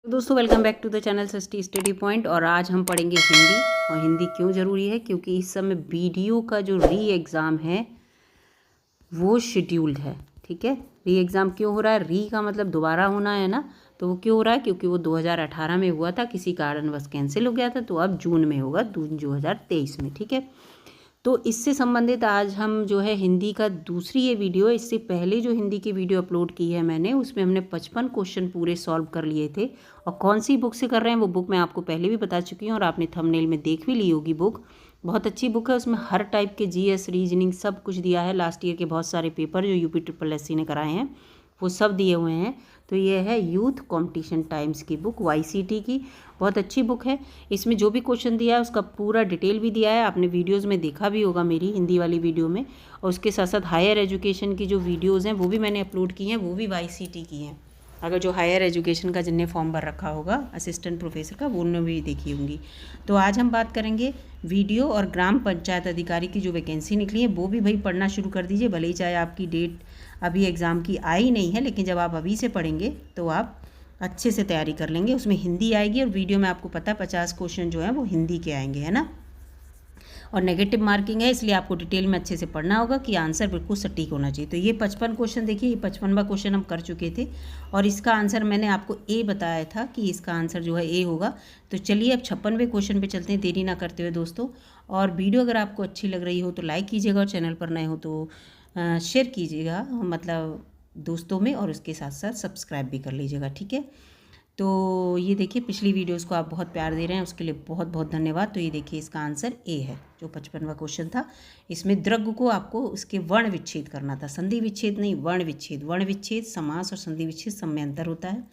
तो दोस्तों welcome back to the channel सस्ती स्टडी पॉइंट। और आज हम पढ़ेंगे हिंदी। और हिंदी क्यों ज़रूरी है, क्योंकि इस समय बीडीओ का जो री एग्ज़ाम है वो शेड्यूल्ड है। ठीक है, री एग्ज़ाम क्यों हो रहा है? री का मतलब दोबारा होना है ना, तो वो क्यों हो रहा है? क्योंकि वो 2018 में हुआ था, किसी कारणवश कैंसिल हो गया था, तो अब जून में होगा, जून 2023 में। ठीक है, तो इससे संबंधित आज हम जो है हिंदी का दूसरी ये वीडियो है। इससे पहले जो हिंदी की वीडियो अपलोड की है मैंने, उसमें हमने 55 क्वेश्चन पूरे सॉल्व कर लिए थे। और कौन सी बुक से कर रहे हैं वो बुक मैं आपको पहले भी बता चुकी हूँ और आपने थंबनेल में देख भी ली होगी। बुक बहुत अच्छी बुक है, उसमें हर टाइप के जीएस रीजनिंग सब कुछ दिया है। लास्ट ईयर के बहुत सारे पेपर जो यूपी ट्रिपल एससी ने कराए हैं वो सब दिए हुए हैं। तो ये है यूथ कंपटीशन टाइम्स की बुक, वाईसीटी की, बहुत अच्छी बुक है। इसमें जो भी क्वेश्चन दिया है उसका पूरा डिटेल भी दिया है, आपने वीडियोस में देखा भी होगा मेरी हिंदी वाली वीडियो में। और उसके साथ साथ हायर एजुकेशन की जो वीडियोस हैं वो भी मैंने अपलोड की हैं, वो भी वाईसीटी की हैं। अगर जो हायर एजुकेशन का जिनने फॉर्म भर रखा होगा असिस्टेंट प्रोफेसर का, वो उन्होंने भी देखी होंगी। तो आज हम बात करेंगे वीडियो और ग्राम पंचायत अधिकारी की जो वैकेंसी निकली है वो भी भाई पढ़ना शुरू कर दीजिए। भले ही चाहे आपकी डेट अभी एग्ज़ाम की आई नहीं है, लेकिन जब आप अभी से पढ़ेंगे तो आप अच्छे से तैयारी कर लेंगे। उसमें हिंदी आएगी और वीडियो में आपको पता है 50 क्वेश्चन जो है वो हिंदी के आएंगे, है ना। और नेगेटिव मार्किंग है, इसलिए आपको डिटेल में अच्छे से पढ़ना होगा कि आंसर बिल्कुल सटीक होना चाहिए। तो ये 55 क्वेश्चन देखिए, ये 55वां क्वेश्चन हम कर चुके थे और इसका आंसर मैंने आपको ए बताया था कि इसका आंसर जो है ए होगा। तो चलिए अब 56वें क्वेश्चन पे चलते हैं, देरी ना करते हुए दोस्तों। और वीडियो अगर आपको अच्छी लग रही हो तो लाइक कीजिएगा और चैनल पर नए हो तो शेयर कीजिएगा, मतलब दोस्तों में, और उसके साथ साथ सब्सक्राइब भी कर लीजिएगा। ठीक है, तो ये देखिए पिछली वीडियोस को आप बहुत प्यार दे रहे हैं, उसके लिए बहुत बहुत धन्यवाद। तो ये देखिए इसका आंसर ए है, जो 55वां क्वेश्चन था। इसमें द्रग को आपको उसके वर्ण विच्छेद करना था, संधि विच्छेद नहीं, वर्ण विच्छेद। वर्ण विच्छेद समास और संधि विच्छेद सब में अंतर होता है।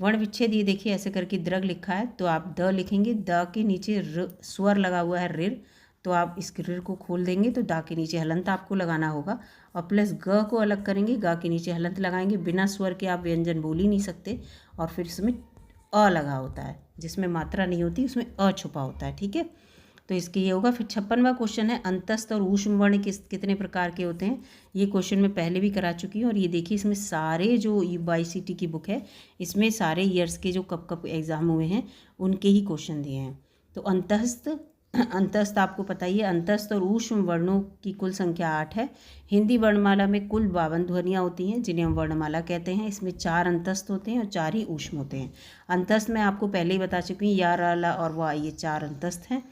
वर्ण विच्छेद ये देखिए ऐसे करके द्रग लिखा है तो आप द लिखेंगे, द के नीचे स्वर लगा हुआ है रिर, तो आप इस रिर को खोल देंगे तो दा के नीचे हलंत आपको लगाना होगा। और प्लस ग को अलग करेंगे, गा के नीचे हलंत लगाएंगे। बिना स्वर के आप व्यंजन बोल ही नहीं सकते। और फिर इसमें अ लगा होता है, जिसमें मात्रा नहीं होती उसमें अ छुपा होता है। ठीक है, तो इसके ये होगा। फिर 56वां क्वेश्चन है अंतस्थ और ऊष्म वर्ण कितने प्रकार के होते हैं। ये क्वेश्चन मैं पहले भी करा चुकी हूँ। और ये देखिए इसमें सारे जो वाईसीटी की बुक है इसमें सारे ईयर्स के जो कब कब एग्ज़ाम हुए हैं उनके ही क्वेश्चन दिए हैं। तो अंतस्थ आपको पता ही है, अंतस्थ और ऊष्म वर्णों की कुल संख्या 8 है। हिंदी वर्णमाला में कुल 52 ध्वनियाँ होती हैं जिन्हें हम वर्णमाला कहते हैं। इसमें 4 अंतस्थ होते हैं और 4 ही ऊष्म होते हैं। अंतस्थ मैं आपको पहले ही बता चुकी हूँ, या, रा, ला और वा, ये 4 अंतस्थ हैं।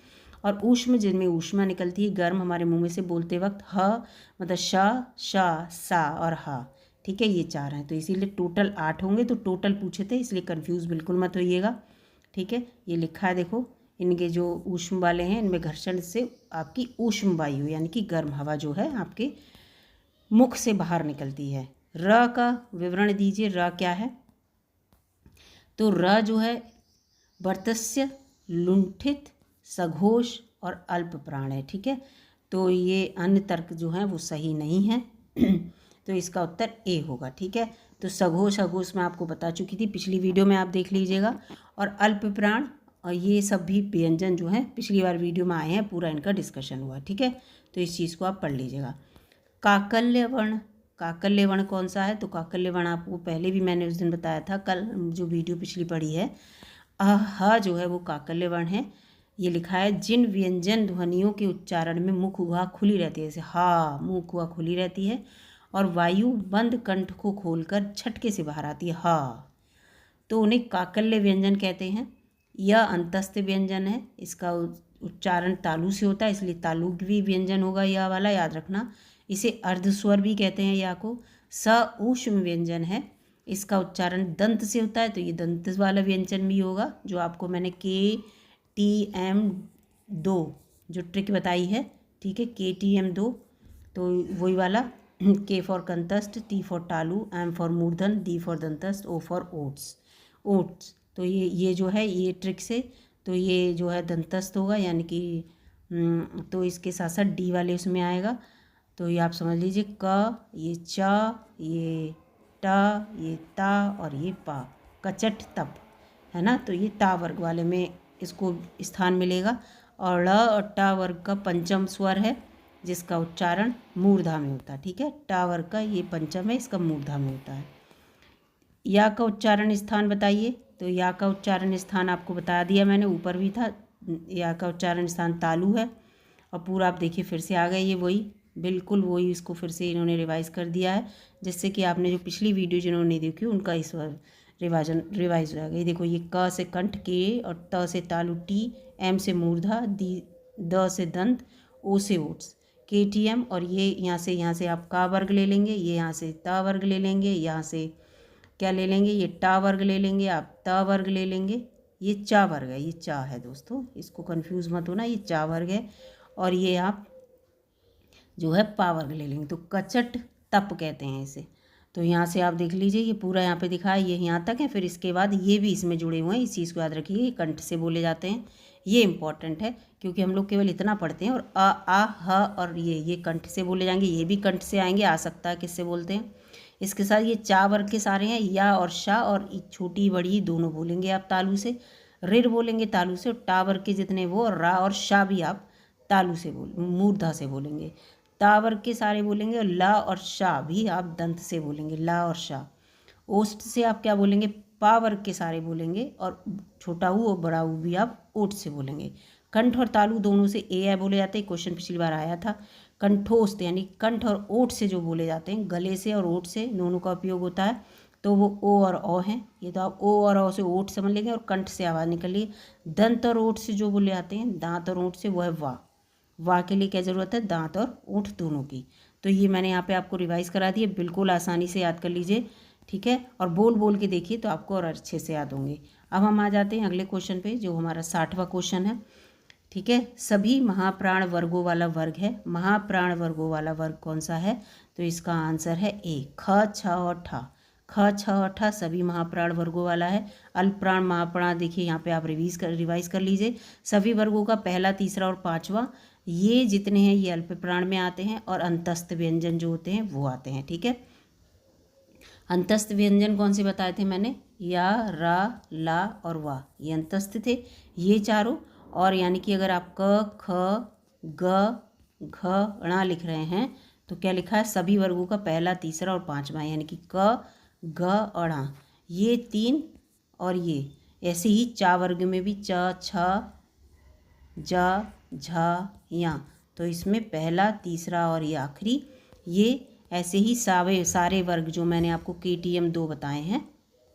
और ऊष्म जिनमें ऊष्मा निकलती है, गर्म हमारे मुंह में से बोलते वक्त, ह मतलब श, श, सा और हा। ठीक है, ये 4 हैं, तो इसीलिए टोटल 8 होंगे। तो टोटल पूछे थे, इसलिए कंफ्यूज बिल्कुल मत होइएगा। ठीक है, ये लिखा है देखो, इनके जो ऊष्म वाले हैं इनमें घर्षण से आपकी ऊष्म वायु यानी कि गर्म हवा जो है आपके मुख से बाहर निकलती है। र का विवरण दीजिए, र क्या है? तो र जो है वर्तस्य, लुंठित, सघोष और अल्प प्राण है। ठीक है, तो ये अन्य तर्क जो हैं वो सही नहीं है। तो इसका उत्तर ए होगा। ठीक है, तो सघोष अघोष मैं आपको बता चुकी थी, पिछली वीडियो में आप देख लीजिएगा। और अल्प प्राण और ये सब भी व्यंजन जो हैं पिछली बार वीडियो में आए हैं, पूरा इनका डिस्कशन हुआ। ठीक है, तो इस चीज़ को आप पढ़ लीजिएगा। काकल्य वर्ण, काकल्य वर्ण कौन सा है? तो काकल्य वर्ण आपको पहले भी मैंने उस दिन बताया था, कल जो वीडियो पिछली पढ़ी है। ह जो है वो काकल्य वर्ण है। ये लिखा है जिन व्यंजन ध्वनियों के उच्चारण में मुख गुहा खुली रहती है, जैसे हा, मुख गुहा खुली रहती है और वायु बंद कंठ को खोलकर झटके से बाहर आती है, हा, तो उन्हें काकल्य व्यंजन कहते हैं। यह अंतस्थ व्यंजन है, इसका उच्चारण तालु से होता है, इसलिए तालुवी व्यंजन होगा यह वाला, याद रखना। इसे अर्धस्वर भी कहते हैं या को। स ऊष्म व्यंजन है, इसका उच्चारण दंत से होता है, तो ये दंत वाला व्यंजन भी होगा, जो आपको मैंने KTM2 जो ट्रिक बताई है। ठीक है, KTM2, तो वही वाला। K फॉर कंतस्थ, T फॉर तालु, M फॉर मूर्धन, D फॉर दंतस्थ, O फॉर ओट्स, ओट्स। तो ये जो है ये ट्रिक से, तो ये जो है दंतस्थ होगा, यानी कि तो इसके साथ साथ डी वाले उसमें आएगा। तो ये आप समझ लीजिए, क, ये च, ये ट, ये ता और ये पा, कचट तप, है ना। तो ये ता वर्ग वाले में इसको स्थान मिलेगा। और ड़ और टा वर्ग का पंचम स्वर है, जिसका उच्चारण मूर्धा में होता है। ठीक है, टा वर्ग का ये पंचम है, इसका मूर्धा में होता है। या का उच्चारण स्थान बताइए, तो तो या का उच्चारण स्थान आपको बता दिया मैंने, ऊपर भी था। या का उच्चारण स्थान तालु है। और पूरा आप देखिए फिर से आ गए, ये वही बिल्कुल वही, इसको फिर से इन्होंने रिवाइज़ कर दिया है, जिससे कि आपने जो पिछली वीडियो जिन्होंने नहीं देखी उनका इस बार रिवाइज हो गया। ये देखो, ये क से कंठ के, और त से तालु टी, एम से मूर्धा, द से दंत, ओ से ओट्स, KTM। और ये यहाँ से आप का वर्ग ले लेंगे, ये यहाँ से ता वर्ग ले लेंगे, यहाँ से क्या ले लेंगे, ये टा वर्ग ले लेंगे, आप ता वर्ग ले लेंगे, ये चा वर्ग है, ये चा है दोस्तों, इसको कंफ्यूज मत होना, ये चा वर्ग है। और ये आप जो है पा वर्ग ले लेंगे, तो कचट तप कहते हैं इसे। तो यहाँ से आप देख लीजिए, ये पूरा यहाँ पे दिखा है, ये यहाँ तक है। फिर इसके बाद ये भी इसमें जुड़े हुए हैं, इस चीज़ को याद रखिए, ये कंठ से बोले जाते हैं। ये इंपॉर्टेंट है क्योंकि हम लोग केवल इतना पढ़ते हैं, और आ ह और ये कंठ से बोले जाएंगे, ये भी कंठ से आएंगे, आ सकता है किससे बोलते हैं। इसके साथ ये चा वर्ग के सारे हैं, या और शा, और छोटी बड़ी दोनों बोलेंगे आप तालु से, रिर बोलेंगे तालु से, और टा वर्ग के जितने वो, और रा और शा भी आप तालु से मूर्धा से बोलेंगे। ता वर्ग के सारे बोलेंगे, और ला और शा भी आप दंत से बोलेंगे, ला और शा। ओष्ठ से आप क्या बोलेंगे, पा वर्ग के सारे बोलेंगे, और छोटा ऊ और बड़ा ऊ भी आप ओठ से बोलेंगे। कंठ और तालु दोनों से ए बोले जाते हैं, क्वेश्चन पिछली बार आया था। कंठोस्थ यानी कंठ और ओठ से जो बोले जाते हैं, गले से और ओठ से दोनों का उपयोग होता है, तो वो ओ और औ हैं। ये तो आप ओ और औ से ओठ समझ लेंगे, और कंठ से आवाज़ निकलिए। दंत और ओठ से जो बोले जाते हैं, दांत और ओठ से, वो है वाह के लिए क्या ज़रूरत है, दांत और ओठ दोनों की। तो ये मैंने यहाँ पे आपको रिवाइज़ करा दिए, बिल्कुल आसानी से याद कर लीजिए, ठीक है। और बोल बोल के देखिए तो आपको और अच्छे से याद होंगे। अब हम आ जाते हैं अगले क्वेश्चन पे, जो हमारा 60वां क्वेश्चन है, ठीक है। सभी महाप्राण वर्गों वाला वर्ग है। महाप्राण वर्गों वाला वर्ग कौन सा है, तो इसका आंसर है ए, ख छ और ठा। ख छ और ठा सभी महाप्राण वर्गों वाला है। अल्पप्राण महाप्राण देखिए यहाँ पे आप रिवाइज कर लीजिए। सभी वर्गों का पहला, तीसरा और पांचवा, ये जितने हैं ये अल्पप्राण में आते हैं, और अंतस्थ व्यंजन जो होते हैं वो आते हैं, ठीक है। अंतस्थ व्यंजन कौन से बताए थे मैंने, या, रा, ला और वा, ये अंतस्थ थे ये चारों। और यानी कि अगर आप क, ख, ग, घ, ण लिख रहे हैं तो क्या लिखा है, सभी वर्गों का पहला, तीसरा और पांचवा, यानी कि क, ग, ण, ये तीन। और ये ऐसे ही चा वर्ग में भी च, छ, जा, झा, या, तो इसमें पहला, तीसरा और ये आखिरी, ये ऐसे ही सारे वर्ग जो मैंने आपको KTM 2 बताए हैं,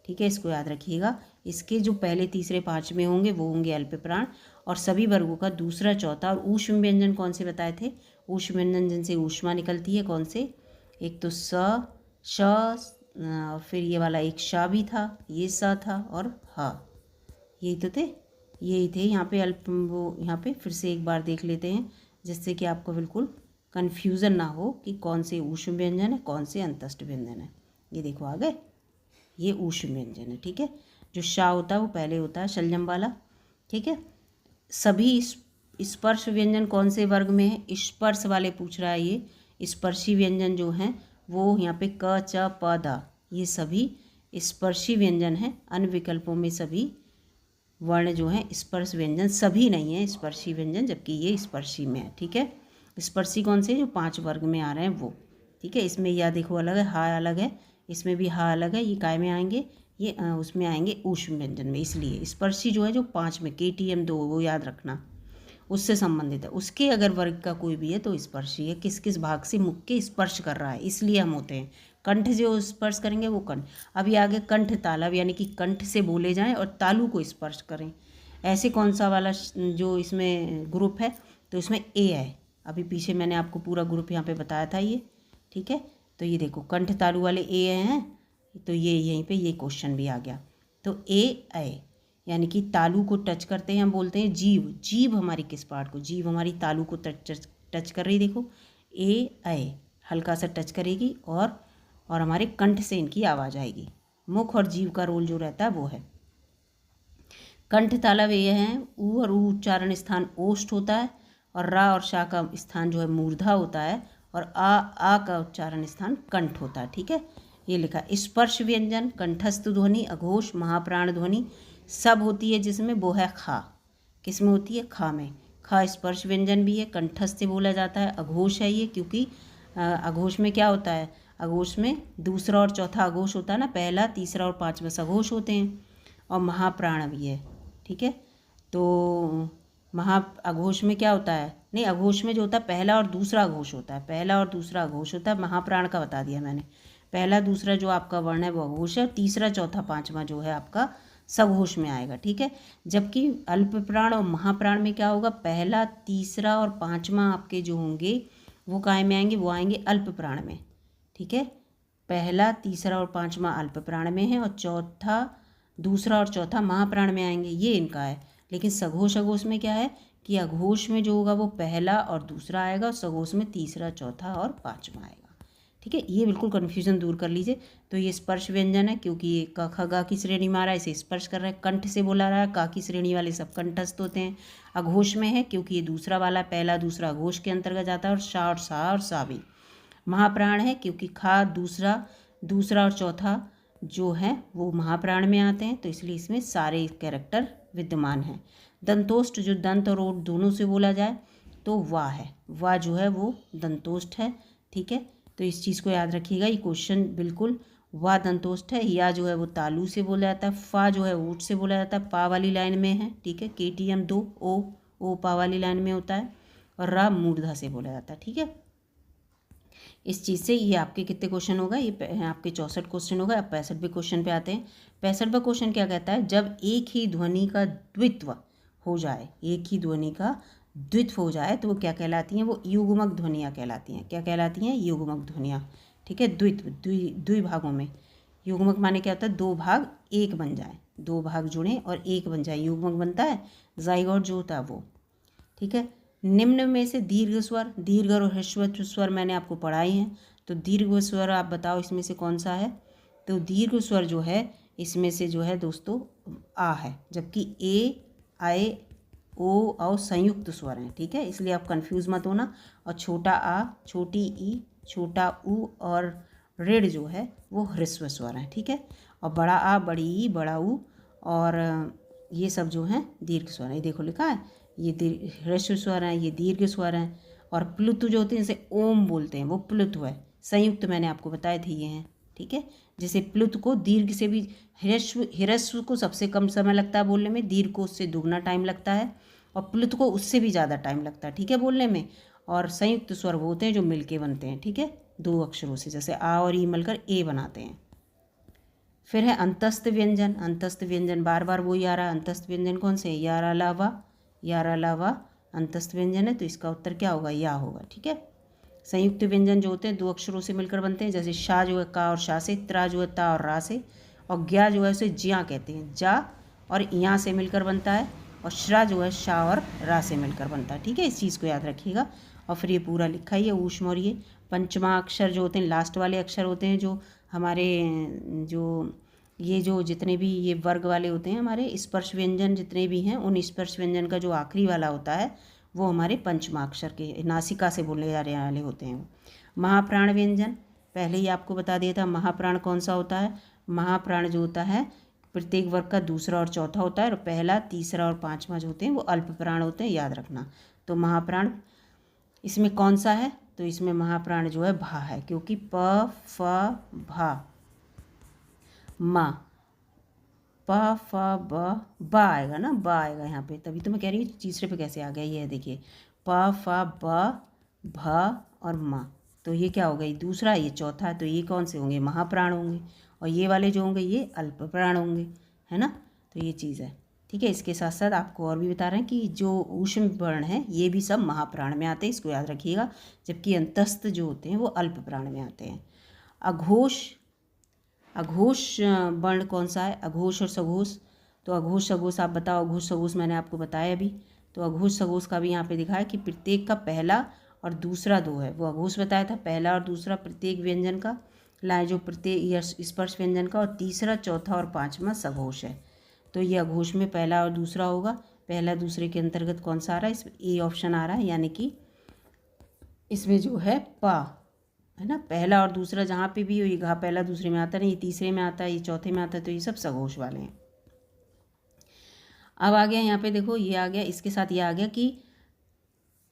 ठीक है, इसको याद रखिएगा। इसके जो पहले, तीसरे, पांचवें होंगे वो होंगे अल्पप्राण, और सभी वर्गों का दूसरा, चौथा और ऊष्म व्यंजन कौन से बताए थे, ऊष्म व्यंजन जिनसे ऊष्मा निकलती है, कौन से, एक तो स, श, फिर ये वाला एक शा भी था, ये स था, और हा, यही तो थे, यही थे। यहाँ पे यहाँ पे फिर से एक बार देख लेते हैं, जिससे कि आपको बिल्कुल कन्फ्यूज़न ना हो कि कौन से ऊष्म व्यंजन है, कौन से अंतस्थ व्यंजन है। ये देखो आ गए, ये ऊष्म व्यंजन है, ठीक है। जो शा होता है वो पहले होता है, शलजम वाला, ठीक है। सभी स्पर्श व्यंजन कौन से वर्ग में है, स्पर्श वाले पूछ रहा है। ये स्पर्शी व्यंजन जो हैं वो यहाँ पे क, च, प, दा, ये सभी स्पर्शी व्यंजन हैं। अन्य विकल्पों में सभी वर्ण जो हैं स्पर्श व्यंजन, सभी नहीं है स्पर्शी व्यंजन, जबकि ये स्पर्शी में है, ठीक है। स्पर्शी कौन से, जो 5 वर्ग में आ रहे हैं वो, ठीक है। इसमें या देखो अलग है, हा अलग है, इसमें भी हा अलग है, ये काय में आएंगे, ये उसमें आएंगे ऊष्म व्यंजन में। इसलिए स्पर्शी जो है जो 5 में, KTM 2 वो याद रखना, उससे संबंधित है। उसके अगर वर्ग का कोई भी है तो स्पर्शी है, किस किस भाग से मुख के स्पर्श कर रहा है, इसलिए हम होते हैं। कंठ जो स्पर्श करेंगे वो कंठ। अभी आगे कंठ तालव, यानी कि कंठ से बोले जाएं और तालु को स्पर्श करें, ऐसे कौन सा वाला जो इसमें ग्रुप है, तो इसमें ए है। अभी पीछे मैंने आपको पूरा ग्रुप यहाँ पे बताया था ये, ठीक है। तो ये देखो कंठ तालु वाले ए हैं, तो ये यहीं पे ये क्वेश्चन भी आ गया। तो ए, यानी कि तालु को टच करते हैं, हम बोलते हैं जीव। जीव हमारी किस पार्ट को, जीव हमारी तालु को टच कर रही, देखो ए हल्का सा टच करेगी, और हमारे कंठ से इनकी आवाज़ आएगी। मुख और जीव का रोल जो रहता है वो है। कंठ तालव ये हैं, ऊ और ऊ उच्चारण स्थान ओष्ठ होता है, और रा और शा का स्थान जो है मूर्धा होता है, और आ का उच्चारण स्थान कंठ होता है, ठीक है। ये लिखा स्पर्श व्यंजन, कंठस्थ ध्वनि, अघोष, महाप्राण ध्वनि सब होती है, जिसमें वो है खा। किस में होती है, खा में। खा स्पर्श व्यंजन भी है, कंठस्थ से बोला जाता है। अघोष है ये, क्योंकि अघोष में क्या होता है, अघोष में दूसरा और चौथा अघोष होता है ना, पहला, तीसरा और पांचवा सघोष होते हैं। और महाप्राण भी है, ठीक है। तो अघोष में क्या होता है, नहीं अघोष में जो होता है पहला और दूसरा अघोष होता है, पहला और दूसरा अघोष होता है। महाप्राण का बता दिया मैंने, पहला दूसरा जो आपका वर्ण है वो अघोष है, तीसरा चौथा पांचवा जो है आपका सघोष में आएगा, ठीक है। जबकि अल्प प्राण और महाप्राण में क्या होगा, पहला तीसरा और पांचवा आपके जो होंगे वो काय में आएंगे, वो आएंगे अल्प प्राण में, ठीक है। पहला तीसरा और पांचवा अल्प प्राण में है और चौथा दूसरा और चौथा महाप्राण में आएंगे, ये इनका है। लेकिन सघोष अघोष में क्या है कि अघोष में जो होगा वो पहला और दूसरा आएगा और सघोष में तीसरा चौथा और पांचवा आएगा, ठीक है। ये बिल्कुल कन्फ्यूजन दूर कर लीजिए। तो ये स्पर्श व्यंजन है क्योंकि ये क ख ग की श्रेणी में आ रहा है, इसे स्पर्श कर रहा है, कंठ से बोला रहा है, का की श्रेणी वाले सब कंठस्थ होते हैं। अघोष में है क्योंकि ये दूसरा वाला पहला दूसरा अघोष के अंतर्गत जाता है, और सा और सा और सा भी। महाप्राण है क्योंकि खा दूसरा और चौथा जो है वो महाप्राण में आते हैं, तो इसलिए इसमें सारे कैरेक्टर विद्यमान हैं। दंतोष्ठ जो दंत और ओठ दोनों से बोला जाए तो वाह है, वाह जो है वो दंतोष्ठ है, ठीक है। तो इस चीज़ को याद रखिएगा, ये क्वेश्चन बिल्कुल वाह दंतोष्ठ है। या जो है वो तालु से बोला जाता है, फा जो है ऊँट से बोला जाता है, पा वाली लाइन में है, ठीक है। KTM 2 ओ पा वाली लाइन में होता है, और रा मूर्धा से बोला जाता है, ठीक है। इस चीज़ से ये आपके कितने क्वेश्चन होगा, ये आपके 64 क्वेश्चन होगा। अब 65वें क्वेश्चन पे आते हैं। 65वां क्वेश्चन क्या कहता है, जब एक ही ध्वनि का द्वित्व हो जाए, एक ही ध्वनि का द्वित्व हो जाए तो वो क्या कहलाती हैं, वो युग्मक ध्वनियाँ कहलाती हैं। क्या कहलाती हैं, युग्मक ध्वनियाँ, ठीक है। द्वित्व द्विभागों में, युग्मक माने क्या होता है, दो भाग एक बन जाए, दो भाग जुड़े और एक बन जाए, युग्मक बनता है। जाइगोट जो होता है वो, ठीक है। निम्न में से दीर्घ स्वर, दीर्घ और ह्रस्व स्वर मैंने आपको पढ़ाई हैं, तो दीर्घ स्वर आप बताओ इसमें से कौन सा है। तो दीर्घ स्वर जो है इसमें से जो है दोस्तों आ है, जबकि ए आए ओ और संयुक्त स्वर हैं, ठीक है। इसलिए आप कंफ्यूज मत होना। और छोटा आ, छोटी ई, छोटा ऊ और ऋण जो है वो ह्रस्व स्वर हैं, ठीक है। और बड़ा आ, बड़ी ई, बड़ा ऊ और ये सब जो हैं दीर्घ स्वर हैं। देखो लिखा है, ये ह्रस्व स्वर हैं, ये दीर्घ स्वर हैं। और प्लुत जो होते हैं जैसे ओम बोलते हैं, वो प्लुत है। संयुक्त मैंने आपको बताए थे ये हैं, ठीक है। जैसे प्लुत को दीर्घ से भी, ह्रस्व को सबसे कम समय लगता है बोलने में, दीर्घ को उससे दुगना टाइम लगता है, और प्लुत को उससे भी ज़्यादा टाइम लगता है, ठीक है, बोलने में। और संयुक्त स्वर वो होते हैं जो मिलके बनते हैं, ठीक है, दो अक्षरों से, जैसे आ और ई मिलकर ए बनाते हैं। फिर है अंतस्थ व्यंजन। अंतस्थ व्यंजन बार बार वही आ रहा है। अंतस्थ व्यंजन कौन से, यारा लावा अंतस्थ व्यंजन है, तो इसका उत्तर क्या होगा, या होगा, ठीक है। संयुक्त व्यंजन जो होते हैं दो अक्षरों से मिलकर बनते हैं, जैसे शा जो है का और शा से, त्रा जो है ता और रा से, और ज्ञा जो है उसे ज्या कहते हैं, जा और यहाँ से मिलकर बनता है, और श्रा जो है शा और रा से मिलकर बनता है, ठीक है। इस चीज़ को याद रखिएगा। और फिर ये पूरा लिखा ही है ऊष्म। और ये पंचमा अक्षर जो होते हैं, लास्ट वाले अक्षर होते हैं, जो हमारे जो जितने भी ये वर्ग वाले होते हैं, हमारे स्पर्श व्यंजन जितने भी हैं, उन स्पर्श व्यंजन का जो आखिरी वाला होता है वो हमारे पंचमाक्षर के नासिका से बोलने जाने वाले होते हैं। महाप्राण व्यंजन पहले ही आपको बता दिया था, महाप्राण कौन सा होता है। महाप्राण जो होता है प्रत्येक वर्ग का दूसरा और चौथा होता है, और पहला तीसरा और पांचवा जो होते हैं वो अल्प प्राण होते हैं, याद रखना। तो महाप्राण इसमें कौन सा है, तो इसमें महाप्राण जो है भा है, क्योंकि प फ भा, मा, प फ ब आएगा ना, ब आएगा यहाँ पे, तभी तो मैं कह रही हूँ तीसरे पे कैसे आ गया। ये है देखिए, प फ ब भ और मा, तो ये क्या हो गई, दूसरा, ये चौथा, तो ये कौन से होंगे, महाप्राण होंगे, और ये वाले जो होंगे ये अल्प प्राण होंगे, है ना। तो ये चीज़ है, ठीक है। इसके साथ साथ आपको और भी बता रहे हैं कि जो ऊष्म वर्ण है ये भी सब महाप्राण में आते हैं, इसको याद रखिएगा, जबकि अंतस्थ जो होते हैं वो अल्प प्राण में आते हैं। अघोष वर्ण कौन सा है, अघोष और सघोष। तो अघोष सघोष आप बताओ। अघोष सघोष मैंने आपको बताया अभी। तो अघोष सघोष का भी यहाँ पे दिखा है कि प्रत्येक का पहला और दूसरा दो है, वो अघोष बताया था, पहला और दूसरा प्रत्येक व्यंजन का लाए, जो प्रत्येक स्पर्श व्यंजन का, और तीसरा चौथा और पांचवा सघोष है। तो ये अघोष में पहला और दूसरा होगा। पहला दूसरे के अंतर्गत कौन सा आ रहा है, इसमें ए ऑप्शन आ रहा है, यानी कि इसमें जो है पा है ना, पहला और दूसरा जहाँ पे भी हो, ये घा पहला दूसरे में आता नहीं, ये तीसरे में आता है, ये चौथे में आता है, तो ये सब सघोष वाले हैं। अब आ गया यहाँ पे देखो, ये आ गया, इसके साथ ये आ गया कि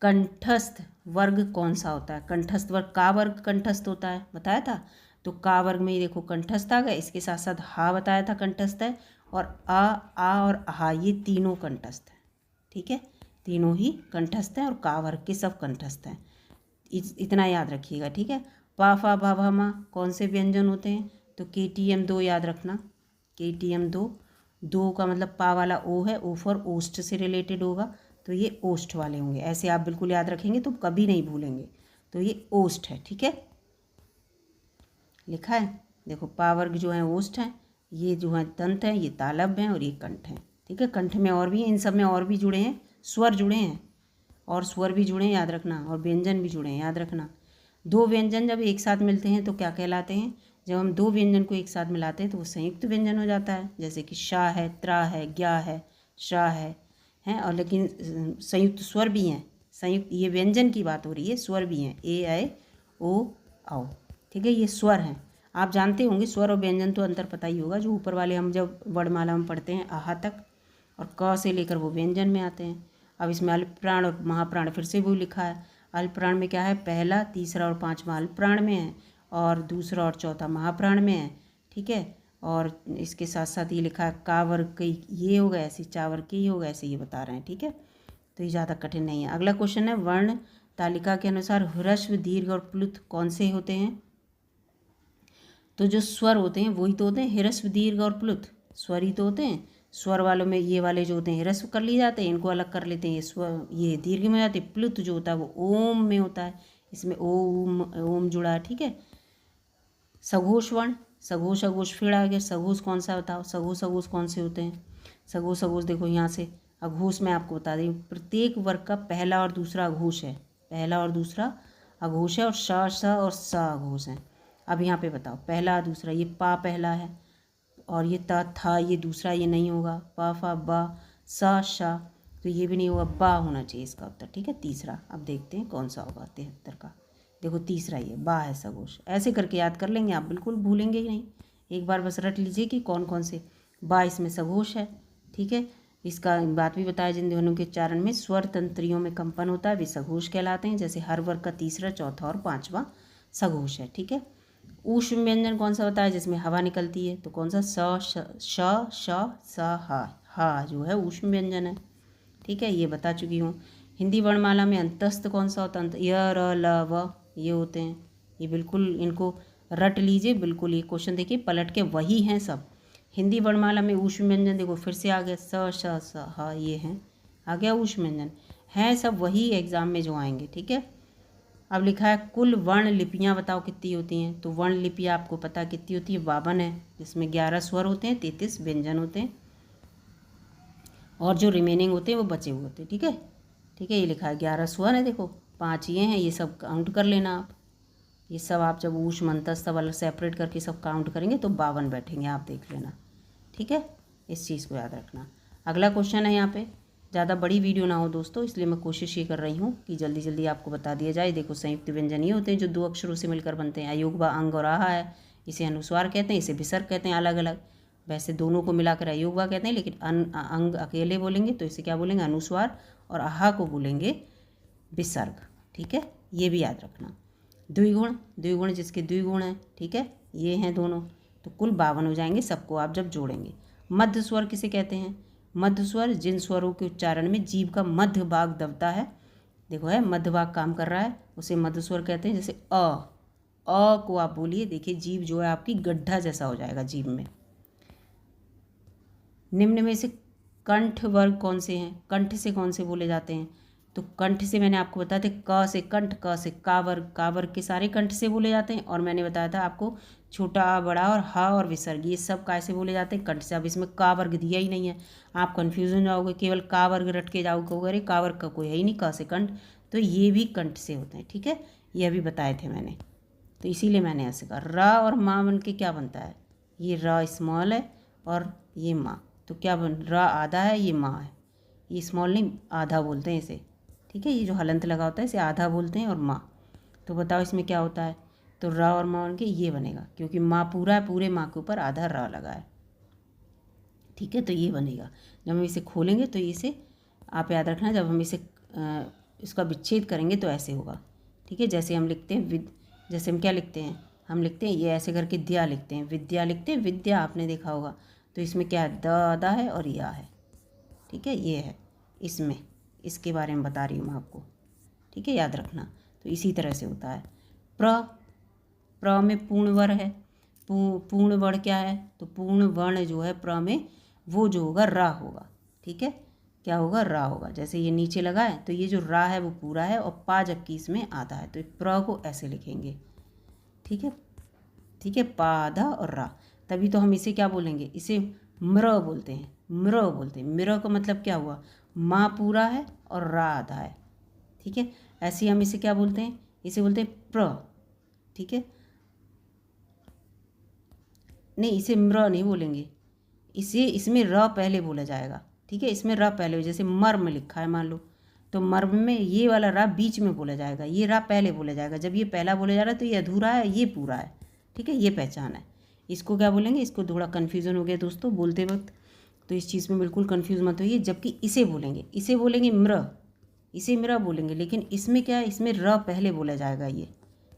कंठस्थ वर्ग कौन सा होता है। कंठस्थ वर्ग, का वर्ग कंठस्थ होता है, बताया था। तो का वर्ग में ही देखो कंठस्थ आ गया, इसके साथ साथ हा बताया था कंठस्थ है, और आ और हा ये तीनों कंठस्थ हैं, ठीक है, तीनों ही कंठस्थ हैं और का वर्ग के सब कंठस्थ हैं, इतना याद रखिएगा, ठीक है। पा फा भा भा मा कौन से व्यंजन होते हैं, तो KTM 2 याद रखना, KTM 2, दो का मतलब पा वाला ओ है, ओ फॉर ओष्ठ से रिलेटेड होगा, तो ये ओष्ठ वाले होंगे, ऐसे आप बिल्कुल याद रखेंगे तो कभी नहीं भूलेंगे, तो ये ओष्ठ है, ठीक है, लिखा है, देखो पा वर्ग जो है ओष्ठ है, ये जो है दंत है, ये तालव्य हैं और ये कंठ हैं, ठीक है। कंठ में और भी, इन सब में और भी जुड़े हैं, स्वर जुड़े हैं और स्वर भी जुड़े हैं, याद रखना, और व्यंजन भी जुड़े हैं, याद रखना। दो व्यंजन जब एक साथ मिलते हैं तो क्या कहलाते हैं, जब हम दो व्यंजन को एक साथ मिलाते हैं तो वो संयुक्त व्यंजन हो जाता है, जैसे कि शा है, त्रा है, ज्ञा है, श्रा है, हैं, और लेकिन संयुक्त स्वर भी हैं, संयुक्त, ये व्यंजन की बात हो रही है, स्वर भी हैं, ए ऐ ओ औ, ठीक है, ये स्वर हैं। आप जानते होंगे स्वर और व्यंजन तो अंतर पता ही होगा, जो ऊपर वाले हम जब वर्णमाला में पढ़ते हैं आहा तक, और क से लेकर वो व्यंजन में आते हैं। अब इसमें अल्प प्राण और महाप्राण फिर से वो लिखा है, अल्प प्राण में क्या है, पहला, तीसरा और पांचवा अल्प प्राण में है, और दूसरा और चौथा महाप्राण में है, ठीक है। और इसके साथ साथ ये लिखा है का वर्ग के ये होगा ऐसे, चा वर्ग के ये होगा ऐसे, ये बता रहे हैं, ठीक है, तो ये ज़्यादा कठिन नहीं है। अगला क्वेश्चन है, वर्ण तालिका के अनुसार ह्रस्व, दीर्घ और प्लुत कौन से होते हैं, तो जो स्वर होते हैं वही तो होते हैं ह्रस्व, दीर्घ और प्लुत, स्वर ही तो होते हैं। स्वर वालों में ये वाले जो होते हैं ह्रस्व कर लिए जाते हैं, इनको अलग कर लेते हैं, ये स्वर ये दीर्घ में जाते हैं, प्लुत जो होता है वो ओम में होता है, इसमें ओम ओम जुड़ा है, ठीक है। सघोष वर्ण, सघोष अघोष फिर आ गया, सघोष कौन सा बताओ, सघोष अघोष कौन से होते हैं, सघोष अघोष देखो यहाँ से, अघोष मैं आपको बता दी, प्रत्येक वर्ग का पहला और दूसरा अघोष है, पहला और दूसरा अघोष है, और श और स अघोष है। अब यहाँ पे बताओ, पहला दूसरा, ये पा पहला है और ये ता था, ये दूसरा, ये नहीं होगा, पा फा बा सा शा, तो ये भी नहीं होगा, बा होना चाहिए इसका उत्तर, ठीक है। तीसरा अब देखते हैं कौन सा होगा 73 का, देखो तीसरा ये बा है सघोष, ऐसे करके याद कर लेंगे आप, बिल्कुल भूलेंगे ही नहीं, एक बार बस रट लीजिए कि कौन कौन से बा इसमें सघोष है, ठीक है। इसका बात भी बताया, जिन ध्वनियों के उच्चारण में स्वर तंत्रियों में कंपन होता है वे सघोष कहलाते हैं, जैसे हर वर्ग का तीसरा, चौथा और पांचवा सघोष है, ठीक है। ऊष्म व्यंजन कौन सा होता है, जिसमें हवा निकलती है, तो कौन सा, श श स हा जो है ऊष्म व्यंजन है, ठीक है, ये बता चुकी हूँ। हिंदी वर्णमाला में अंतस्थ कौन सा होता है, य र ल व ये होते हैं, ये बिल्कुल इनको रट लीजिए, बिल्कुल ये क्वेश्चन देखिए पलट के वही हैं सब। हिंदी वर्णमाला में ऊष्म व्यंजन देखो फिर से आ गया, स हा ये हैं, आ गया ऊष्म व्यंजन, हैं सब वही एग्जाम में जो आएंगे, ठीक है। अब लिखा है कुल वर्ण लिपियाँ बताओ कितनी होती हैं, तो वर्ण लिपियाँ आपको पता कितनी होती है, 52 है, जिसमें 11 स्वर होते हैं, 33 व्यंजन होते हैं, और जो रिमेनिंग होते हैं वो बचे हुए होते हैं, ठीक है, ठीक है। ये लिखा है 11 स्वर है, देखो 5 ये हैं, ये सब काउंट कर लेना आप, ये सब आप जब ऊष्म अंतस्थ सब अलग सेपरेट करके सब काउंट करेंगे तो 52 बैठेंगे, आप देख लेना, ठीक है, इस चीज़ को याद रखना। अगला क्वेश्चन है यहाँ पे, ज़्यादा बड़ी वीडियो ना हो दोस्तों, इसलिए मैं कोशिश ये कर रही हूँ कि जल्दी जल्दी आपको बता दिया जाए। देखो संयुक्त व्यंजन ये होते हैं जो 2 अक्षरों से मिलकर बनते हैं, अयोगवा अंग और आहा है, इसे अनुस्वार कहते हैं, इसे विसर्ग कहते हैं, अलग अलग, वैसे दोनों को मिलाकर अयोगवा कहते हैं, लेकिन अंग अकेले बोलेंगे तो इसे क्या बोलेंगे, अनुस्वार, और आहा को बोलेंगे विसर्ग, ठीक है, ये भी याद रखना। द्विगुण, द्विगुण जिसके द्विगुण हैं, ठीक है, ये हैं दोनों, तो कुल 52 हो जाएंगे सबको आप जब जोड़ेंगे। मध्य स्वर किसे कहते हैं, मध्य स्वर जिन स्वरों के उच्चारण में जीभ का मध्य भाग दबता है, देखो है मध्य भाग काम कर रहा है, उसे मध्य स्वर कहते हैं। जैसे अ को आप बोलिए, देखिए जीभ जो है आपकी गड्ढा जैसा हो जाएगा जीभ में। निम्न में से कंठ वर्ग कौन से हैं, कंठ से कौन से बोले जाते हैं, तो कंठ से मैंने आपको बताया था क से कंठ, क से का वर्ग के सारे कंठ से बोले जाते हैं, और मैंने बताया था आपको छोटा आ, बड़ा और हा और विसर्ग ये सब कैसे बोले जाते हैं, कंठ से। अब इसमें का वर्ग दिया ही नहीं है, आप कन्फ्यूज हो जाओगे, केवल का वर्ग रट के जाओगे, अरे का वर्ग का कोई है ही नहीं, क से कंठ, तो ये भी कंठ से होते हैं, ठीक है, ये अभी बताए थे मैंने, तो इसीलिए मैंने ऐसे कहा। र और माँ बन के क्या बनता है, ये र स्मॉल है और ये माँ, तो क्या बन, र आधा है, ये माँ है, ये स्मॉल नहीं आधा बोलते हैं इसे, ठीक है, ये जो हलंत लगा होता है इसे आधा बोलते हैं, और माँ, तो बताओ इसमें क्या होता है, तो र और माँ बन के ये बनेगा, क्योंकि माँ पूरा है, पूरे माँ के ऊपर आधा र लगा है, ठीक है, तो ये बनेगा। जब हम इसे खोलेंगे तो इसे आप याद रखना, जब हम इसे इसका विच्छेद करेंगे तो ऐसे होगा, ठीक है, जैसे हम लिखते हैं जैसे हम क्या लिखते हैं, हम लिखते हैं ये ऐसे करके दिया लिखते हैं, विद्या लिखते हैं, विद्या आपने देखा होगा, तो इसमें क्या है, द आधा है और या है, ठीक है, ये है इसमें, इसके बारे में बता रही हूँ मैं आपको, ठीक है, याद रखना। तो इसी तरह से होता है। प्र में पूर्ण वर्ण है, पूर्ण वर्ण क्या है, तो पूर्ण वर्ण जो है प्र में वो जो होगा रा होगा, ठीक है, क्या होगा, रा होगा। जैसे ये नीचे लगा है तो ये जो रा है वो पूरा है और पा जबकि इसमें आधा है, तो प्र को ऐसे लिखेंगे, ठीक है, ठीक है, पा आधा और रा, तभी तो हम इसे क्या बोलेंगे, इसे म्र बोलते हैं, म्र बोलते हैं। म्र का मतलब क्या हुआ, माँ पूरा है और रा आधा है, ठीक है। ऐसे ही हम इसे क्या बोलते हैं, इसे बोलते हैं प्र, ठीक है, नहीं इसे म्र नहीं बोलेंगे, इसे इसमें र पहले बोला जाएगा, ठीक है, इसमें र पहले, जैसे मर्म लिखा है मान लो, तो मर्म में ये वाला रा बीच में बोला जाएगा, ये रा पहले बोला जाएगा। जब ये पहला बोला जा रहा है तो ये अधूरा है, ये पूरा है, ठीक है, ये पहचान है। इसको क्या बोलेंगे, इसको थोड़ा कन्फ्यूज़न हो गया दोस्तों बोलते वक्त, तो इस चीज़ में बिल्कुल कन्फ्यूज़ मत होइए। जबकि इसे बोलेंगे म्र, इसे म्र बोलेंगे, लेकिन इसमें क्या है, इसमें र पहले बोला जाएगा ये,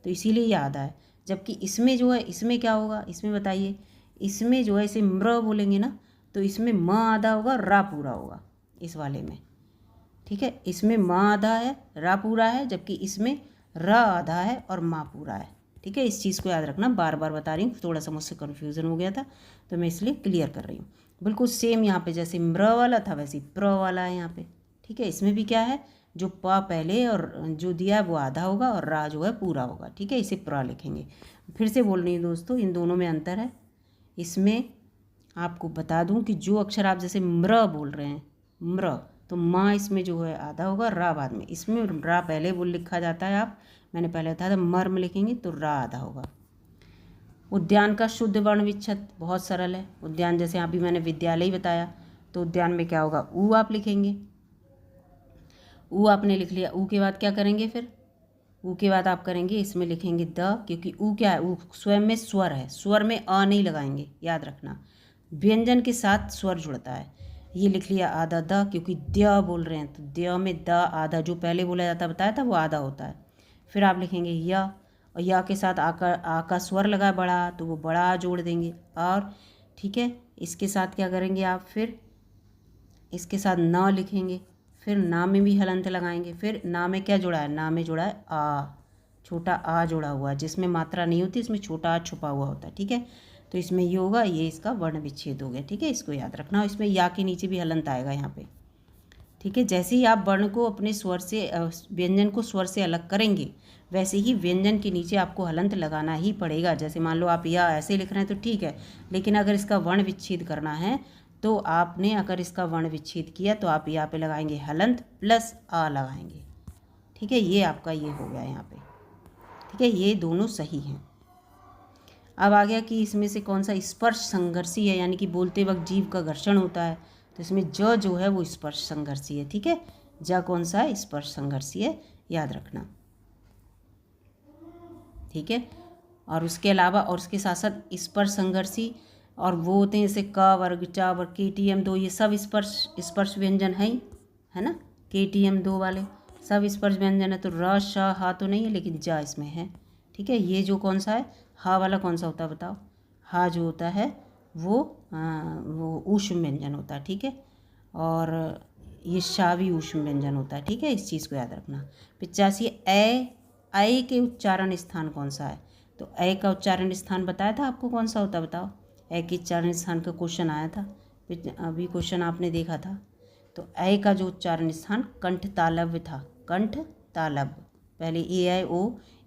तो इसीलिए ये आधा है। जबकि इसमें जो है, इसमें क्या होगा, इसमें बताइए, इसमें जो है इसे म्र बोलेंगे ना, तो इसमें म आधा होगा, रा पूरा होगा इस वाले में, ठीक है, इसमें म आधा है, रा पूरा है, जबकि इसमें र आधा है और मा पूरा है, ठीक है। इस चीज़ को याद रखना, बार बार बता रही हूँ, थोड़ा सा मुझसे कन्फ्यूज़न हो गया था तो मैं इसलिए क्लियर कर रही हूँ। बिल्कुल सेम यहाँ पे जैसे म्र वाला था वैसे प्र वाला है यहाँ पे, ठीक है। इसमें भी क्या है, जो प पहले और जो दिया है वो आधा होगा और रा जो है पूरा होगा, ठीक है, इसे प्र लिखेंगे। फिर से बोल रही हूँ दोस्तों, इन दोनों में अंतर है। इसमें आपको बता दूं कि जो अक्षर आप जैसे म्र बोल रहे हैं, म्र, तो माँ इसमें जो है आधा होगा, रा बाद में, इसमें रा पहले बोल लिखा जाता है, आप मैंने पहले बताया था मर्म लिखेंगे तो रा आधा होगा। उद्यान का शुद्ध वर्ण विच्छेद बहुत सरल है। उद्यान जैसे यहाँ भी मैंने विद्यालय ही बताया, तो उद्यान में क्या होगा, ऊ आप लिखेंगे, ऊ आपने लिख लिया, ऊ के बाद क्या करेंगे, फिर ऊ के बाद आप करेंगे इसमें लिखेंगे द, क्योंकि ऊ क्या है, ऊ स्वयं में स्वर है, स्वर में अ नहीं लगाएंगे, याद रखना, व्यंजन के साथ स्वर जुड़ता है। ये लिख लिया आधा द, क्योंकि द बोल रहे हैं तो द में द आधा जो पहले बोला जाता बताया था वो आधा होता है। फिर आप लिखेंगे य, और या के साथ आ का स्वर लगा बड़ा, तो वो बड़ा जोड़ देंगे, और ठीक है, इसके साथ क्या करेंगे आप, फिर इसके साथ न लिखेंगे, फिर ना में भी हलंत लगाएंगे, फिर ना में क्या जुड़ा है, ना में जुड़ा है आ, छोटा आ जुड़ा हुआ है, जिसमें मात्रा नहीं होती इसमें छोटा आ छुपा हुआ होता है, ठीक है। तो इसमें ये होगा, ये इसका वर्ण विच्छेद हो गया, ठीक है, इसको याद रखना। इसमें या के नीचे भी हलंत आएगा यहाँ पे, ठीक है। जैसे ही आप वर्ण को अपने स्वर से, व्यंजन को स्वर से अलग करेंगे, वैसे ही व्यंजन के नीचे आपको हलंत लगाना ही पड़ेगा। जैसे मान लो आप या ऐसे लिख रहे हैं तो ठीक है, लेकिन अगर इसका वर्ण विच्छेद करना है तो आपने अगर इसका वर्ण विच्छेद किया तो आप यहाँ पे लगाएंगे हलंत प्लस आ लगाएंगे, ठीक है। ये आपका ये हो गया यहाँ पे, ठीक है, ये दोनों सही हैं। अब आ गया कि इसमें से कौन सा स्पर्श संघर्षी है, यानी कि बोलते वक्त जीव का घर्षण होता है, तो इसमें ज जो है वो स्पर्श संघर्षी है, ठीक है। ज कौन सा है, स्पर्श संघर्षी है, याद रखना, ठीक है। और उसके अलावा और उसके साथ साथ स्पर्श संघर्षी और वो होते हैं जैसे क वर्ग, चा वर्ग, KTM 2, ये सब स्पर्श व्यंजन है ना, KTM 2 वाले सब स्पर्श व्यंजन है। तो र श हा तो नहीं है, लेकिन जा इसमें है, ठीक है। ये जो कौन सा है, हा वाला कौन सा होता है बताओ, हा जो होता है वो ऊष्म व्यंजन होता है, ठीक है। और ये शा भी ऊष्म व्यंजन होता है, ठीक है, इस चीज़ को याद रखना। 85 ऐ के उच्चारण स्थान कौन सा है, तो ऐ का उच्चारण स्थान बताया था आपको कौन सा होता बताओ, ऐ के उच्चारण स्थान का क्वेश्चन आया था, अभी क्वेश्चन आपने देखा था। तो ऐ का जो उच्चारण स्थान कंठ तालव्य था, कंठ तालव्य, पहले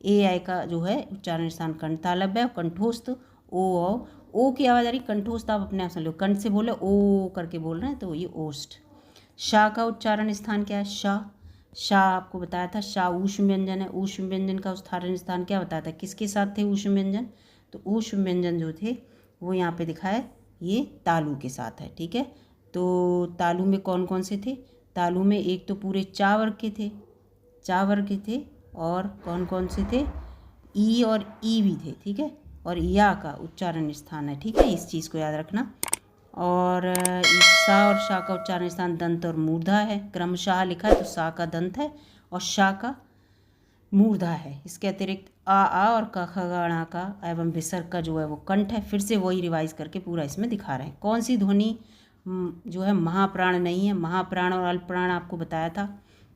ए आई का जो है उच्चारण स्थान कंठ तालव्य है, कंठोस्थ ओ की आवाज़ आ रही, कंठोस्थ आप अपने आप समझ लो, कंठ से बोले ओ करके बोल रहे हैं तो ये ओष्ठ। शा का उच्चारण स्थान क्या है, शा आपको बताया था, शा ऊष्म व्यंजन है, ऊष्म व्यंजन का उच्चारण स्थान क्या बताया था, किसके साथ थे ऊष्म व्यंजन, तो ऊष्म व्यंजन जो थे वो यहाँ पे दिखा है, ये तालु के साथ है, ठीक है। तो तालु में कौन कौन से थे, तालु में एक तो पूरे चा वर्ग के थे, और कौन कौन से थे, ई और ई भी थे, ठीक है। और या का उच्चारण स्थान है, ठीक है, इस चीज़ को याद रखना। और सा और शा का उच्चारण स्थान दंत और मूर्धा है, क्रमशः लिखा है तो सा का दंत है और शा का मूर्धा है। इसके अतिरिक्त आ और क ख ग ण का एवं विसर्ग का जो है वो कंठ है। फिर से वही रिवाइज करके पूरा इसमें दिखा रहे हैं। कौन सी ध्वनि जो है महाप्राण नहीं है? महाप्राण और अल्पप्राण आपको बताया था।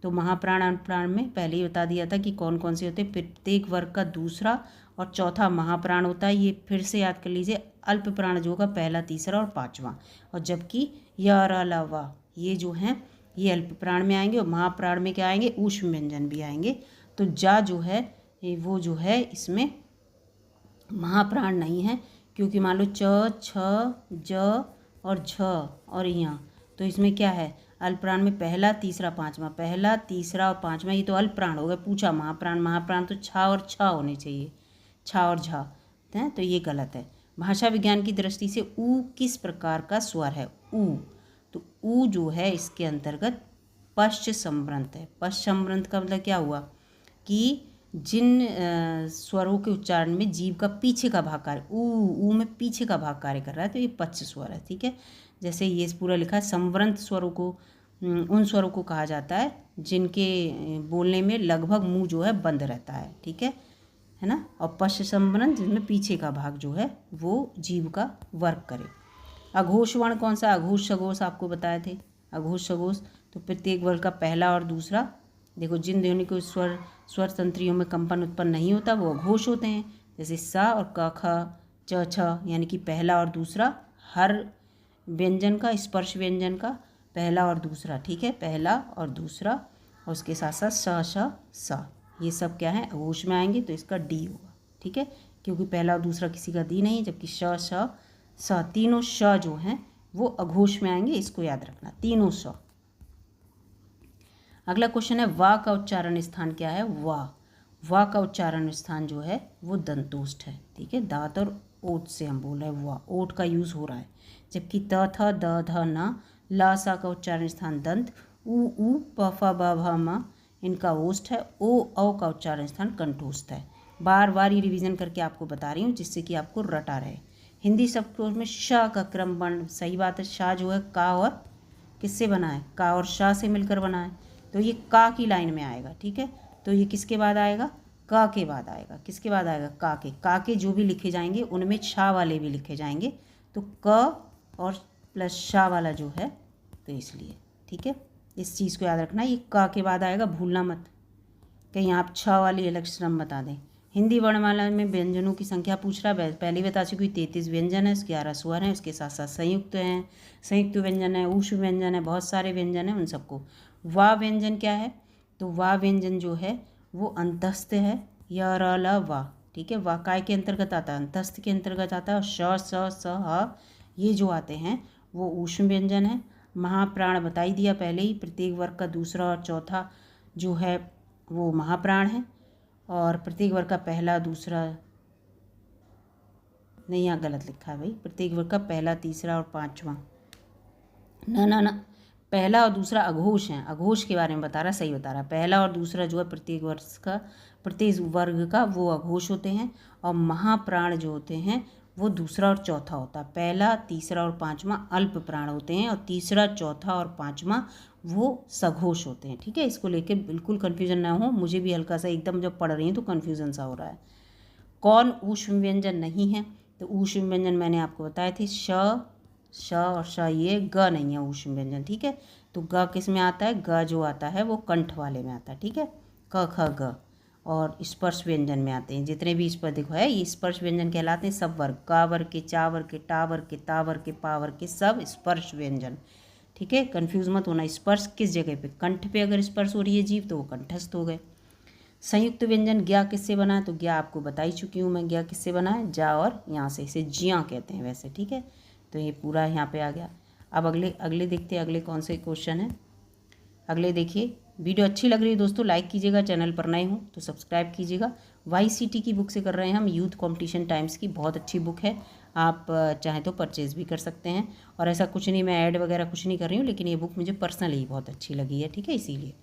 तो महाप्राण अल्पप्राण में पहले ही बता दिया था कि कौन कौन से होते हैं। प्रत्येक वर्ग का दूसरा और चौथा महाप्राण होता है। ये फिर से याद कर लीजिए। अल्प प्राण जो होगा पहला, तीसरा और पांचवा। और जबकि य र ल व ये जो हैं ये अल्प प्राण में आएंगे। और महाप्राण में क्या आएंगे? ऊष्म व्यंजन भी आएंगे। तो जा जो है वो जो है इसमें महाप्राण नहीं है, क्योंकि मान लो च, छ, ज और झ और यहाँ, तो इसमें क्या है? अल्पप्राण में पहला, तीसरा, पांचवा। पहला, तीसरा और पांचवा ये तो अल्पप्राण हो गए। पूछा महाप्राण, महाप्राण तो छा और छा होने चाहिए, छा और झा है, तो ये गलत है। भाषा विज्ञान की दृष्टि से ऊ किस प्रकार का स्वर है? ऊ, तो ऊ जो है इसके अंतर्गत पश्च संवृत है। पश्च संवृत का मतलब क्या हुआ कि जिन स्वरों के उच्चारण में जीव का पीछे का भाग कार्य, ऊ में पीछे का भाग कार्य कर रहा है, तो ये पश्च स्वर है। ठीक है, जैसे ये पूरा लिखा है। संवृत स्वरों को उन स्वरों को कहा जाता है जिनके बोलने में लगभग मुंह जो है बंद रहता है। ठीक है ना। और पश्च संवृत जिसमें पीछे का भाग जो है वो जीव का वर्क करे। अघोष वर्ण कौन सा? अघोष सघोष आपको बताए थे। अघोष सघोष तो प्रत्येक वर्ग का पहला और दूसरा। देखो, जिन ध्वनि को स्वर तंत्रियों में कंपन उत्पन्न नहीं होता वो अघोष होते हैं। जैसे सा और क ख च छ, यानी कि पहला और दूसरा। हर व्यंजन का, स्पर्श व्यंजन का पहला और दूसरा। ठीक है, पहला और दूसरा। और उसके साथ साथ स श सा, ये सब क्या है? अघोष में आएंगे, तो इसका डी होगा। ठीक है, क्योंकि पहला और दूसरा किसी का दी नहीं है, जबकि श श स, तीनों श जो हैं वो अघोष में आएंगे। इसको याद रखना, तीनों श। अगला क्वेश्चन है वा का उच्चारण स्थान क्या है? वा का उच्चारण स्थान जो है वो दंतोष्ठ है। ठीक है, दांत और ओठ से हम बोल रहे हैं वा, ओठ का यूज हो रहा है। जबकि त थ द ध न ला सा का उच्चारण स्थान दंत, उ प फ ब भ म इनका ओष्ठ है। ओ औ का उच्चारण स्थान कंठोष्ठ है। बार बार ये रिवीजन करके आपको बता रही हूँ जिससे कि आपको रटा रहे। हिंदी शब्दकोश में श का क्रम वर्ण, सही बात है। शाह जो है का और किससे बना है? का और शाह से मिलकर बना है, तो ये का की लाइन में आएगा। ठीक है, तो ये किसके बाद आएगा? का के बाद आएगा। किसके बाद आएगा? का के। का के जो भी लिखे जाएंगे उनमें छा वाले भी लिखे जाएंगे, तो क और प्लस शा वाला जो है, तो इसलिए। ठीक है, इस चीज़ को याद रखना, ये का के बाद आएगा, भूलना मत कहीं आप छा वाली अलग श्रम बता दें। हिंदी वर्णमाला में व्यंजनों की संख्या पूछ रहा है। पहले बता चुकी 33 व्यंजन है, उसके 11 स्वर हैं, उसके साथ साथ संयुक्त हैं, संयुक्त व्यंजन है, ऊष्म व्यंजन है, बहुत सारे व्यंजन हैं। उन सबको वा व्यंजन क्या है? तो वा व्यंजन जो है वो अंतस्थ है। य र ल वा। ठीक है, वा काय के अंतर्गत आता है? अंतस्थ के अंतर्गत आता है। और श स ह ये जो आते हैं वो ऊष्म व्यंजन है। महाप्राण बता ही दिया पहले ही, प्रत्येक वर्ग का दूसरा और चौथा जो है वो महाप्राण है। और प्रत्येक वर्ग का पहला, दूसरा नहीं, यहाँ गलत लिखा है भाई। प्रत्येक वर्ग का पहला, तीसरा और पांचवा, ना पहला और दूसरा अघोष हैं। अघोष के बारे में बता रहा, सही बता रहा। पहला और दूसरा जो है प्रत्येक वर्ग का वो अघोष होते हैं। और महाप्राण जो होते हैं वो दूसरा और चौथा होता है। पहला, तीसरा और पांचवा अल्प प्राण होते हैं, और तीसरा, चौथा और पांचवा वो सघोष होते हैं। ठीक है, इसको लेके बिल्कुल कन्फ्यूजन ना हो। मुझे भी हल्का सा एकदम जब पढ़ रही हूँ तो कन्फ्यूजन सा हो रहा है। कौन ऊष्म व्यंजन नहीं है? तो ऊष्म व्यंजन मैंने आपको बताए थे, श और श, ये ग नहीं है ऊष्म व्यंजन। ठीक है, तो ग किस में आता है? ग जो आता है वो कंठ वाले में आता है। ठीक है, क ख ग। और स्पर्श व्यंजन में आते हैं जितने भी स्पर्श, देखो है ये स्पर्श व्यंजन कहलाते हैं। सब वर्ग, का वर्ग के, चा वर्ग के, टा वर्ग के, ता वर्ग के, पा वर्ग के, सब स्पर्श व्यंजन। ठीक है, कंफ्यूज मत होना। स्पर्श किस जगह पे? कंठ पे अगर स्पर्श हो रही है जीव तो वो कंठस्थ हो गए। संयुक्त व्यंजन ज्ञा किससे बना है? तो ज्ञा आपको बता ही चुकी हूँ मैं। ज्ञा किससे बना है? जा और यहाँ से, इसे जिया कहते हैं वैसे। ठीक है, तो ये पूरा यहाँ पे आ गया। अब अगले देखते हैं अगले कौन से क्वेश्चन है। अगले देखिए, वीडियो अच्छी लग रही है दोस्तों लाइक कीजिएगा, चैनल पर नए हो तो सब्सक्राइब कीजिएगा। YCT की बुक से कर रहे हैं हम, यूथ कॉम्पिटिशन टाइम्स की, बहुत अच्छी बुक है। आप चाहें तो परचेज़ भी कर सकते हैं। और ऐसा कुछ नहीं, मैं ऐड वगैरह कुछ नहीं कर रही हूँ, लेकिन ये बुक मुझे पर्सनली बहुत अच्छी लगी है। ठीक है, इसीलिए।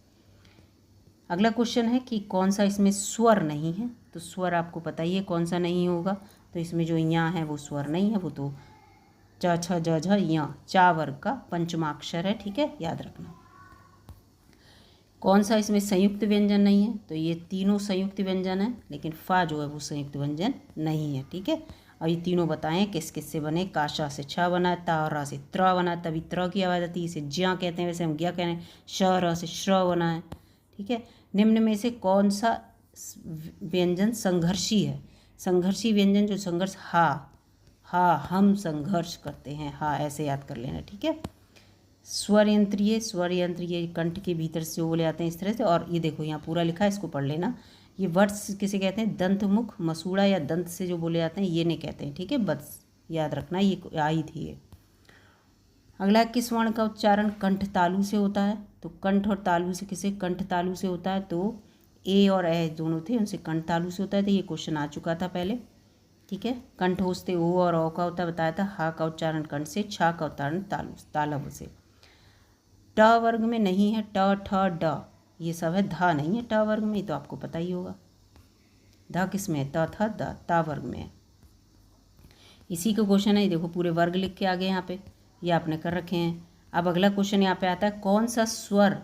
अगला क्वेश्चन है कि कौन सा इसमें स्वर नहीं है? तो स्वर आपको पता ही है कौन सा नहीं होगा। तो इसमें जो यहाँ है वो स्वर नहीं है, वो तो च छ ज झ या चा वर्ग का पंचमाक्षर है। ठीक है, याद रखना। कौन सा इसमें संयुक्त व्यंजन नहीं है? तो ये तीनों संयुक्त व्यंजन है, लेकिन फा जो है वो संयुक्त व्यंजन नहीं है। ठीक है, और ये तीनों बताएं किस किस से बने। काशा से छ बना है, ता और रा से त्र बना है, तभी त्र की आवाज़ आती है, इसे ज्या कहते हैं, वैसे हम ज्ञा कह रहे हैं। श र से श्र बना है। ठीक है, निम्न में से कौन सा व्यंजन संघर्षी है? संघर्षी व्यंजन जो संघर्ष, हा, हा हम संघर्ष करते हैं, हा ऐसे याद कर लेना। ठीक है, स्वर यंत्रीय कंठ के भीतर से जो बोले जाते हैं इस तरह से। और ये देखो यहाँ पूरा लिखा है, इसको पढ़ लेना। ये वर्ड्स किसे कहते हैं? दंत मुख, मसूड़ा या दंत से जो बोले जाते हैं ये नहीं कहते हैं। ठीक है, बस याद रखना, ये आई थी ये। अगला, किस वर्ण का उच्चारण कंठ तालु से होता है? तो कंठ और तालु से किसे कंठ तालु से होता है? तो ए और ए दोनों थे, उनसे कंठ तालु से होता है। तो ये क्वेश्चन आ चुका था पहले। ठीक है, कंठ होते ओ और औ का होता बताया था। हा का उच्चारण कंठ से, छा का उच्चारण तालव से। ट वर्ग में नहीं है, ट ठ ड ये सब है, धा नहीं है ट वर्ग में, ये तो आपको पता ही होगा। धा किस में है? त थ द, ता वर्ग में है। इसी का क्वेश्चन है, देखो पूरे वर्ग लिख के आगे यहाँ पे, ये आपने कर रखे हैं। अब अगला क्वेश्चन यहाँ पे आता है, कौन सा स्वर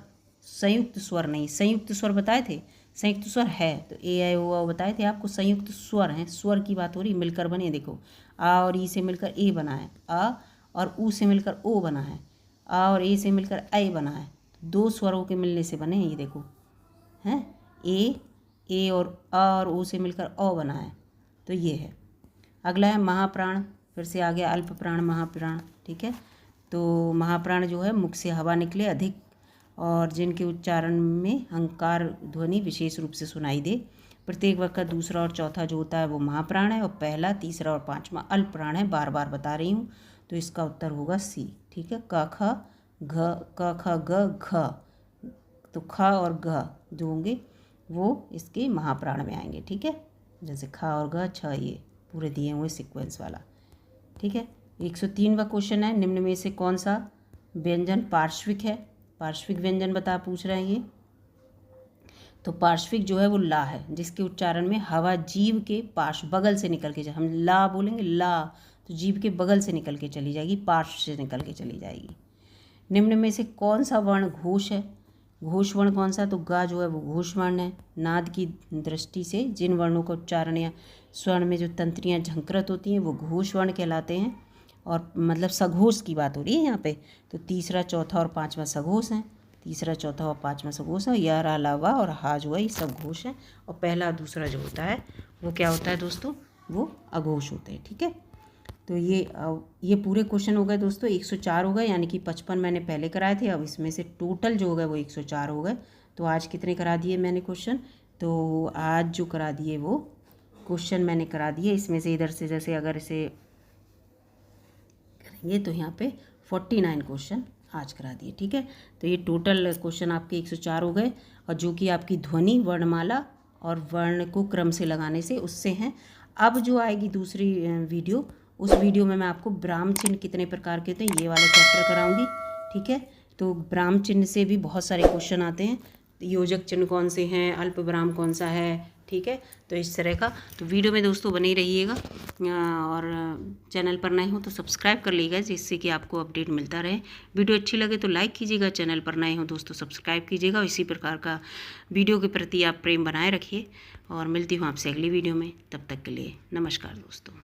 संयुक्त स्वर नहीं? संयुक्त स्वर बताए थे, संयुक्त स्वर है तो ए आई ओ बताए थे आपको। संयुक्त स्वर हैं, स्वर की बात हो रही, मिलकर बने। देखो आ और ई से मिलकर ए बना है, आ और ऊ से मिलकर ओ बना है, आ और ए से मिलकर ऐ बना है। दो स्वरों के मिलने से बने हैं ये, देखो हैं, ए और आ और ओ से मिलकर ओ बना है, तो ये है। अगला है महाप्राण, फिर से आ गया अल्प प्राण महाप्राण। ठीक है, तो महाप्राण जो है मुख से हवा निकले अधिक और जिनके उच्चारण में हंकार ध्वनि विशेष रूप से सुनाई दे। प्रत्येक वर्ग का दूसरा और चौथा जो होता है वो महाप्राण है, और पहला, तीसरा और पांचवा अल्प प्राण है। बार बार बता रही हूँ, तो इसका उत्तर होगा सी। ठीक है, क ख घ, क ख ग घ, तो ख और घ जो होंगे वो इसके महाप्राण में आएंगे। ठीक है, जैसे ख और घ, छ, ये पूरे दिए हुए सीक्वेंस वाला। ठीक है, 103वां क्वेश्चन है, निम्न में से कौन सा व्यंजन पार्श्विक है? पार्श्विक व्यंजन पूछ रहे हैं ये। तो पार्श्विक जो है वो ला है, जिसके उच्चारण में हवा जीभ के पार्श्व बगल से निकल के हम ला बोलेंगे, ला तो जीभ के बगल से निकल के चली जाएगी, पार्श्व से निकल के चली जाएगी। निम्न में से कौन सा वर्ण घोष है? घोष वर्ण कौन सा? तो गा जो है वो घोष वर्ण है। नाद की दृष्टि से जिन वर्णों का उच्चारण या स्वर्ण में जो तंत्रियाँ झंकृत होती हैं वो घोष वर्ण कहलाते हैं, और मतलब सघोष की बात हो रही है यहाँ पे। तो तीसरा, चौथा और पांचवा सघोष हैं, तीसरा, चौथा और पांचवा सघोष है। या, रा, ला, वा और हा जो है ये सब घोष हैं, और पहला दूसरा जो होता है वो क्या होता है दोस्तों? वो अघोष होते हैं। ठीक है, तो ये पूरे क्वेश्चन हो गए दोस्तों, 104 हो गए, यानी कि 55 मैंने पहले कराए थे। अब इसमें से टोटल जो हो गए वो 104 हो गए। तो आज कितने करा दिए मैंने क्वेश्चन? तो आज जो करा दिए वो क्वेश्चन मैंने करा दिए, इसमें से इधर से जैसे अगर इसे करेंगे तो यहाँ पे 49 क्वेश्चन आज करा दिए। ठीक है, तो ये टोटल क्वेश्चन आपके 104 हो गए, और जो कि आपकी ध्वनि, वर्णमाला और वर्ण को क्रम से लगाने से उससे हैं। अब जो आएगी दूसरी वीडियो, उस वीडियो में मैं आपको ब्राह्म चिन्ह कितने प्रकार के होते हैं ये वाला चैप्टर कराऊंगी। ठीक है, तो ब्राह्म चिन्ह से भी बहुत सारे क्वेश्चन आते हैं। योजक चिन्ह कौन से हैं, अल्प विराम कौन सा है, ठीक है, तो इस तरह का। तो वीडियो में दोस्तों बने रहिएगा, और चैनल पर नए हो तो सब्सक्राइब कर लीजिएगा, जिससे कि आपको अपडेट मिलता रहे। वीडियो अच्छी लगे तो लाइक कीजिएगा, चैनल पर नए हो दोस्तों सब्सक्राइब कीजिएगा, और इसी प्रकार का वीडियो के प्रति आप प्रेम बनाए रखिए। और मिलती हूँ आपसे अगली वीडियो में, तब तक के लिए नमस्कार दोस्तों।